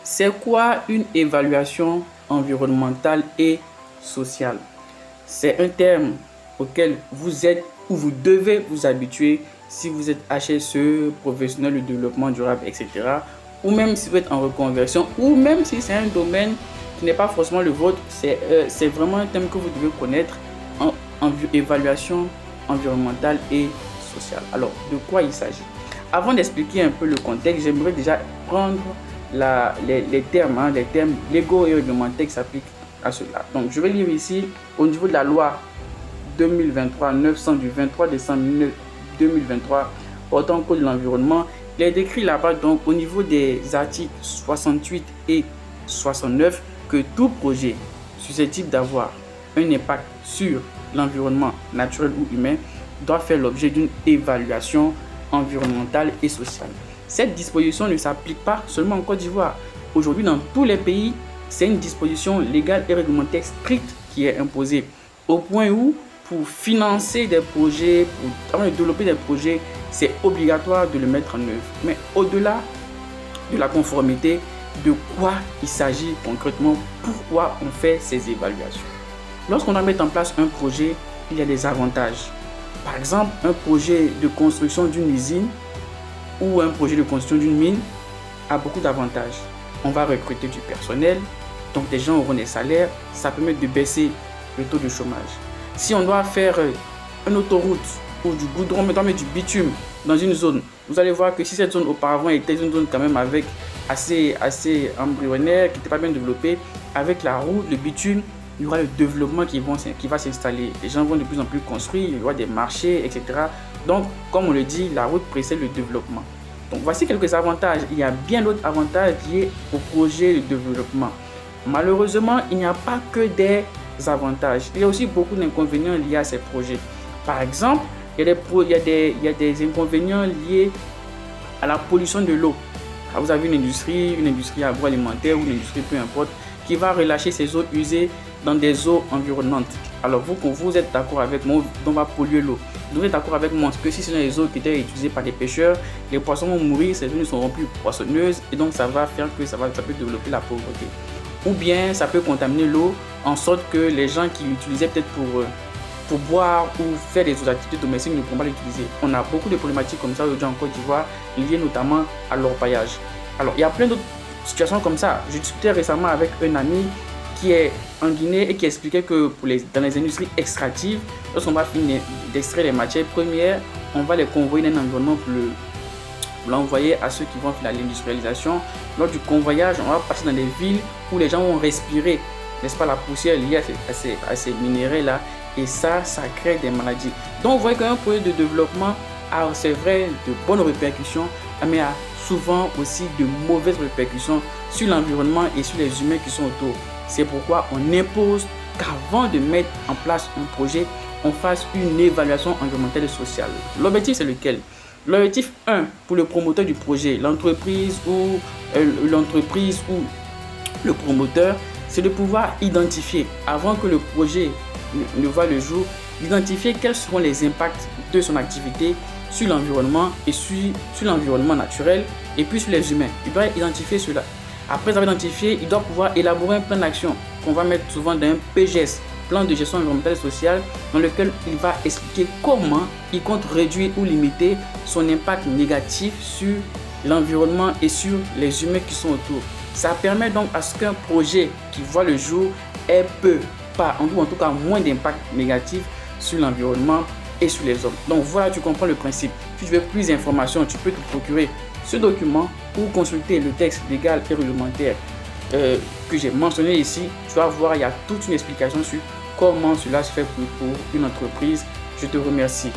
C'est quoi une évaluation environnementale et sociale? C'est un terme auquel vous êtes ou vous devez vous habituer si vous êtes HSE, professionnel de développement durable, etc. Ou même si vous êtes en reconversion, ou même si c'est un domaine qui n'est pas forcément le vôtre, c'est vraiment un thème que vous devez connaître en évaluation environnementale et sociale. Alors, de quoi il s'agit? Avant d'expliquer un peu le contexte, j'aimerais déjà prendre les termes légaux et réglementaires qui s'appliquent à cela. Donc, je vais lire ici au niveau de la loi 2023-900 du 23 décembre 2023 portant code de l'environnement. Il est décrit là-bas, donc, au niveau des articles 68 et 69, que tout projet susceptible d'avoir un impact sur l'environnement naturel ou humain doit faire l'objet d'une évaluation environnementale et sociale. Cette disposition ne s'applique pas seulement en Côte d'Ivoire. Aujourd'hui, dans tous les pays, c'est une disposition légale et réglementaire stricte qui est imposée, au point où, pour financer des projets, avant de développer des projets, c'est obligatoire de le mettre en œuvre. Mais au-delà de la conformité, de quoi il s'agit concrètement, pourquoi on fait ces évaluations? Lorsqu'on doit mettre en place un projet, il y a des avantages. Par exemple, un projet de construction d'une usine ou un projet de construction d'une mine a beaucoup d'avantages. On va recruter du personnel, donc des gens auront des salaires, ça permet de baisser le taux de chômage. Si on doit faire une autoroute ou du goudron, on doit mettre du bitume dans une zone, vous allez voir que si cette zone auparavant était une zone quand même avec assez embryonnaire, qui n'était pas bien développée, avec la route, le bitume, il y aura le développement qui va s'installer. Les gens vont de plus en plus construire, il y aura des marchés, etc. Donc, comme on le dit, la route précède le développement. Donc, voici quelques avantages. Il y a bien d'autres avantages liés au projet de développement. Malheureusement, il n'y a pas que des avantages. Il y a aussi beaucoup d'inconvénients liés à ces projets. Par exemple, il y a des inconvénients liés à la pollution de l'eau. Vous avez une industrie agroalimentaire ou une industrie, peu importe, qui va relâcher ses eaux usées dans des eaux environnantes. Alors vous êtes d'accord avec moi, on va polluer l'eau. Vous êtes d'accord avec moi que si ce sont les eaux qui étaient utilisées par des pêcheurs, les poissons vont mourir, ces eaux ne seront plus poissonneuses et donc ça va faire que ça peut développer la pauvreté. Ou bien ça peut contaminer l'eau en sorte que les gens qui l'utilisaient peut-être pour boire ou faire des autres activités domestiques ne pourront pas l'utiliser. On a beaucoup de problématiques comme ça aujourd'hui en Côte d'Ivoire, liées notamment à l'orpaillage. Alors il y a plein d'autres situations comme ça. Je discutais récemment avec un ami qui est en Guinée et qui expliquait que dans les industries extractives, lorsqu'on va finir d'extraire les matières premières, on va les convoyer dans un environnement pour l'envoyer à ceux qui vont faire l'industrialisation. Lors du convoyage, on va passer dans des villes où les gens vont respirer, n'est-ce pas, la poussière liée à ces minéraux-là, et ça crée des maladies. Donc, vous voyez qu'un projet de développement a, c'est vrai, de bonnes répercussions, mais a souvent aussi de mauvaises répercussions sur l'environnement et sur les humains qui sont autour. C'est pourquoi on impose qu'avant de mettre en place un projet, on fasse une évaluation environnementale et sociale. L'objectif, c'est lequel? L'objectif 1, pour le promoteur du projet, l'entreprise ou le promoteur, c'est de pouvoir identifier, avant que le projet ne voit le jour, d'identifier quels seront les impacts de son activité sur l'environnement et sur l'environnement naturel et puis sur les humains. Il doit identifier cela. Après avoir identifié, il doit pouvoir élaborer un plan d'action qu'on va mettre souvent dans un PGS, plan de gestion environnementale et sociale, dans lequel il va expliquer comment il compte réduire ou limiter son impact négatif sur l'environnement et sur les humains qui sont autour. Ça permet donc à ce qu'un projet qui voit le jour ait en tout cas moins d'impact négatif sur l'environnement et sur les hommes. Donc voilà, tu comprends le principe. Si tu veux plus d'informations, tu peux te procurer ce document ou consulter le texte légal et réglementaire que j'ai mentionné ici. Tu vas voir, il y a toute une explication sur comment cela se fait pour une entreprise. Je te remercie.